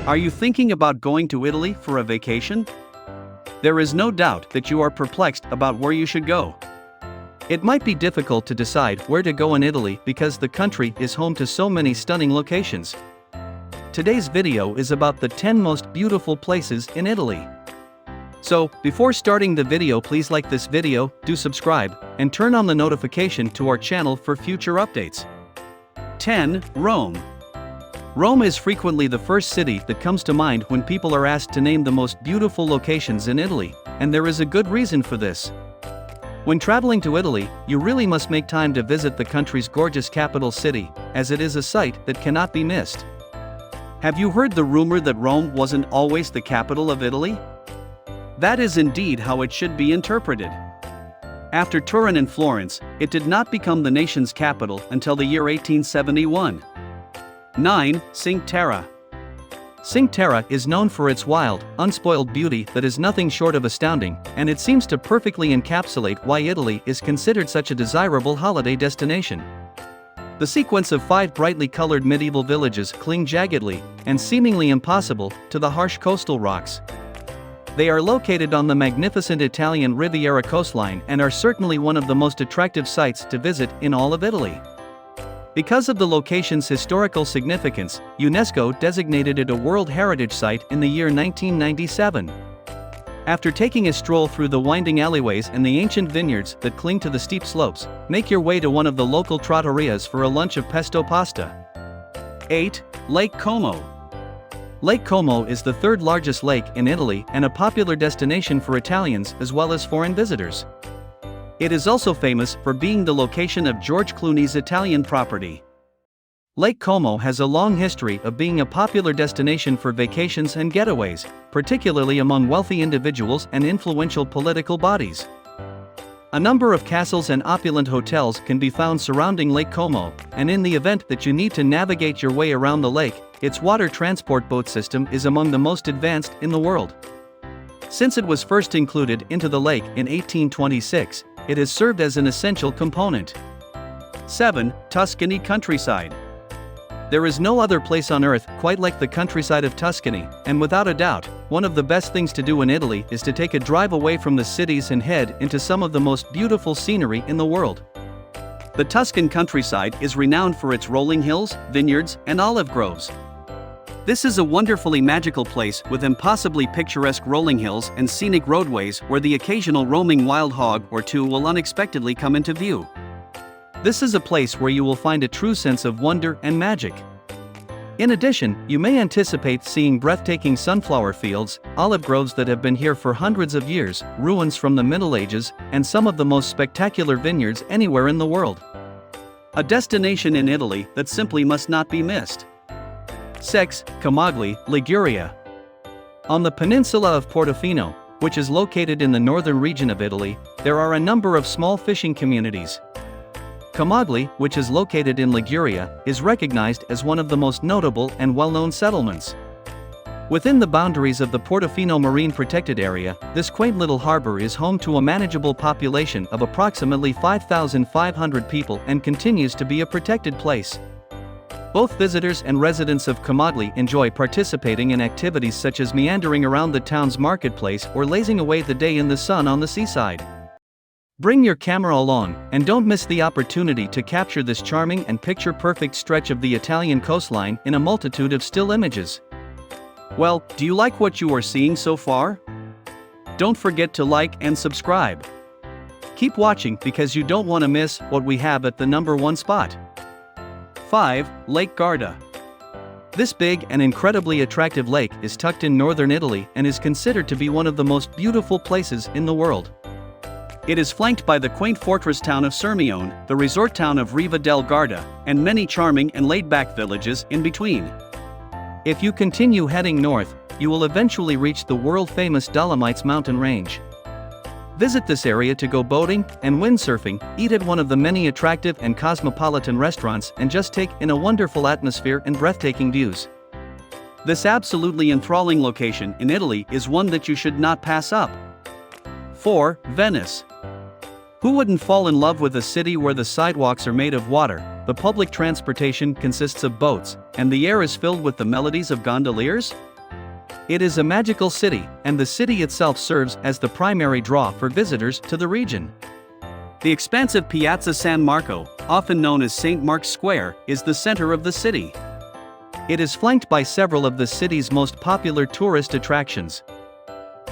Are you thinking about going to Italy for a vacation? There is no doubt that you are perplexed about where you should go. It might be difficult to decide where to go in Italy because the country is home to so many stunning locations. Today's video is about the 10 most beautiful places in Italy. So, before starting the video, please like this video, do subscribe, and turn on the notification to our channel for future updates. 10. Rome. Rome is frequently the first city that comes to mind when people are asked to name the most beautiful locations in Italy, and there is a good reason for this. When traveling to Italy, you really must make time to visit the country's gorgeous capital city, as it is a sight that cannot be missed. Have you heard the rumor that Rome wasn't always the capital of Italy? That is indeed how it should be interpreted. After Turin and Florence, it did not become the nation's capital until the year 1871. 9. Cinque Terre. Cinque Terre is known for its wild, unspoiled beauty that is nothing short of astounding, and it seems to perfectly encapsulate why Italy is considered such a desirable holiday destination. The sequence of 5 brightly colored medieval villages cling jaggedly, and seemingly impossible, to the harsh coastal rocks. They are located on the magnificent Italian Riviera coastline and are certainly one of the most attractive sites to visit in all of Italy. Because of the location's historical significance, UNESCO designated it a World Heritage Site in the year 1997. After taking a stroll through the winding alleyways and the ancient vineyards that cling to the steep slopes, make your way to one of the local trattorias for a lunch of pesto pasta. 8. Lake Como. Lake Como is the third largest lake in Italy and a popular destination for Italians as well as foreign visitors. It is also famous for being the location of George Clooney's Italian property. Lake Como has a long history of being a popular destination for vacations and getaways, particularly among wealthy individuals and influential political bodies. A number of castles and opulent hotels can be found surrounding Lake Como, and in the event that you need to navigate your way around the lake, its water transport boat system is among the most advanced in the world. Since it was first included into the lake in 1826, it has served as an essential component. 7. Tuscany countryside. There is no other place on earth quite like the countryside of Tuscany, and without a doubt, one of the best things to do in Italy is to take a drive away from the cities and head into some of the most beautiful scenery in the world. The Tuscan countryside is renowned for its rolling hills, vineyards, and olive groves. This is a wonderfully magical place with impossibly picturesque rolling hills and scenic roadways where the occasional roaming wild hog or two will unexpectedly come into view. This is a place where you will find a true sense of wonder and magic. In addition, you may anticipate seeing breathtaking sunflower fields, olive groves that have been here for hundreds of years, ruins from the Middle Ages, and some of the most spectacular vineyards anywhere in the world. A destination in Italy that simply must not be missed. 6. Camogli, Liguria. On the peninsula of Portofino, which is located in the northern region of Italy, there are a number of small fishing communities. Camogli, which is located in Liguria, is recognized as one of the most notable and well-known settlements. Within the boundaries of the Portofino Marine Protected Area, this quaint little harbor is home to a manageable population of approximately 5,500 people and continues to be a protected place. Both visitors and residents of Camogli enjoy participating in activities such as meandering around the town's marketplace or lazing away the day in the sun on the seaside. Bring your camera along, and don't miss the opportunity to capture this charming and picture-perfect stretch of the Italian coastline in a multitude of still images. Well, do you like what you are seeing so far? Don't forget to like and subscribe. Keep watching because you don't want to miss what we have at the number 1 spot. 5. Lake Garda. This big and incredibly attractive lake is tucked in northern Italy and is considered to be one of the most beautiful places in the world. It is flanked by the quaint fortress town of Sirmione, the resort town of Riva del Garda, and many charming and laid-back villages in between. If you continue heading north, you will eventually reach the world-famous Dolomites mountain range. Visit this area to go boating and windsurfing, eat at one of the many attractive and cosmopolitan restaurants, and just take in a wonderful atmosphere and breathtaking views. This absolutely enthralling location in Italy is one that you should not pass up. 4. Venice. Who wouldn't fall in love with a city where the sidewalks are made of water, the public transportation consists of boats, and the air is filled with the melodies of gondoliers? It is a magical city, and the city itself serves as the primary draw for visitors to the region. The expansive Piazza San Marco, often known as St. Mark's Square, is the center of the city. It is flanked by several of the city's most popular tourist attractions.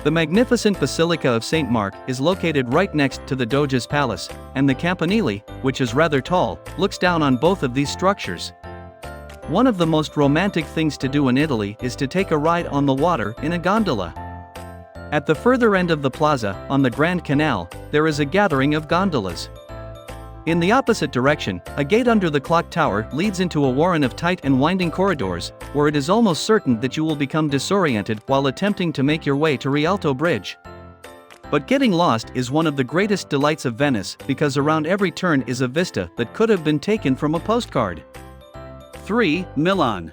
The magnificent Basilica of St. Mark is located right next to the Doge's Palace, and the Campanile, which is rather tall, looks down on both of these structures. One of the most romantic things to do in Italy is to take a ride on the water in a gondola. At the further end of the plaza, on the Grand Canal, there is a gathering of gondolas. In the opposite direction, a gate under the clock tower leads into a warren of tight and winding corridors, where it is almost certain that you will become disoriented while attempting to make your way to Rialto Bridge. But getting lost is one of the greatest delights of Venice, because around every turn is a vista that could have been taken from a postcard. 3. Milan.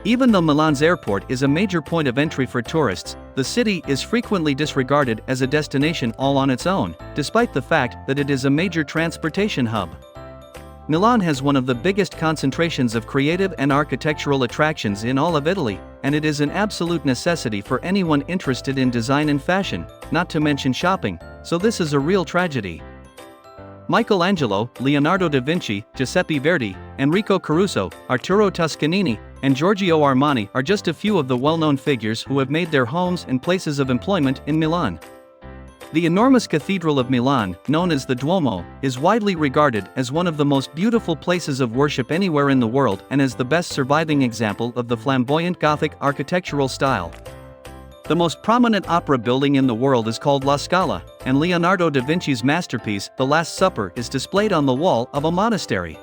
Even though Milan's airport is a major point of entry for tourists, the city is frequently disregarded as a destination all on its own, despite the fact that it is a major transportation hub. Milan has one of the biggest concentrations of creative and architectural attractions in all of Italy, and it is an absolute necessity for anyone interested in design and fashion, not to mention shopping, so this is a real tragedy. Michelangelo, Leonardo da Vinci, Giuseppe Verdi, Enrico Caruso, Arturo Toscanini, and Giorgio Armani are just a few of the well-known figures who have made their homes and places of employment in Milan. The enormous Cathedral of Milan, known as the Duomo, is widely regarded as one of the most beautiful places of worship anywhere in the world and as the best surviving example of the flamboyant Gothic architectural style. The most prominent opera building in the world is called La Scala, and Leonardo da Vinci's masterpiece, The Last Supper, is displayed on the wall of a monastery.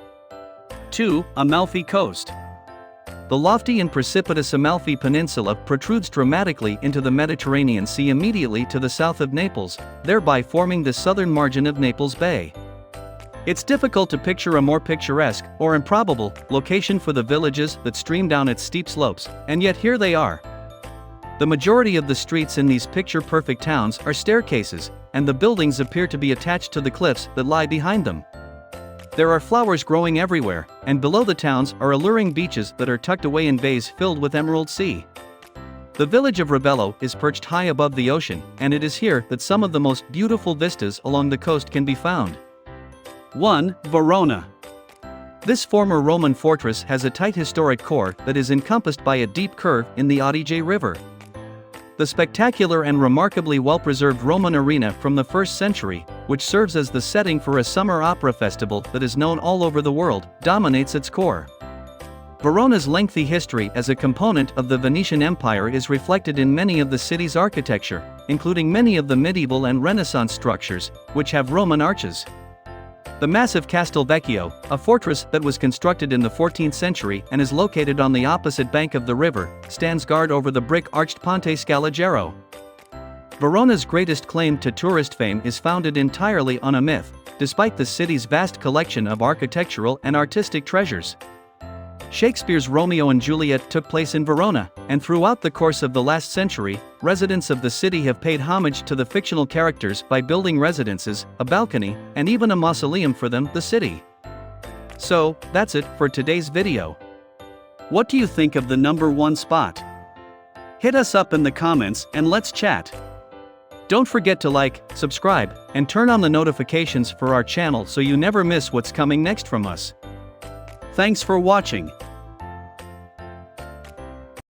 2. Amalfi Coast. The lofty and precipitous Amalfi Peninsula protrudes dramatically into the Mediterranean Sea immediately to the south of Naples, thereby forming the southern margin of Naples Bay. It's difficult to picture a more picturesque, or improbable, location for the villages that stream down its steep slopes, and yet here they are. The majority of the streets in these picture-perfect towns are staircases, and the buildings appear to be attached to the cliffs that lie behind them. There are flowers growing everywhere, and below the towns are alluring beaches that are tucked away in bays filled with emerald sea. The village of Ravello is perched high above the ocean, and it is here that some of the most beautiful vistas along the coast can be found. 1. Verona. This former Roman fortress has a tight historic core that is encompassed by a deep curve in the Adige River. The spectacular and remarkably well-preserved Roman arena from the 1st century, which serves as the setting for a summer opera festival that is known all over the world, dominates its core. Verona's lengthy history as a component of the Venetian Empire is reflected in many of the city's architecture, including many of the medieval and Renaissance structures, which have Roman arches. The massive Castel Vecchio, a fortress that was constructed in the 14th century and is located on the opposite bank of the river, stands guard over the brick-arched Ponte Scalagero. Verona's greatest claim to tourist fame is founded entirely on a myth, despite the city's vast collection of architectural and artistic treasures. Shakespeare's Romeo and Juliet took place in Verona, and throughout the course of the last century, residents of the city have paid homage to the fictional characters by building residences, a balcony, and even a mausoleum for them, the city. So, that's it for today's video. What do you think of the number 1 spot? Hit us up in the comments and let's chat. Don't forget to like, subscribe, and turn on the notifications for our channel so you never miss what's coming next from us. Thanks for watching.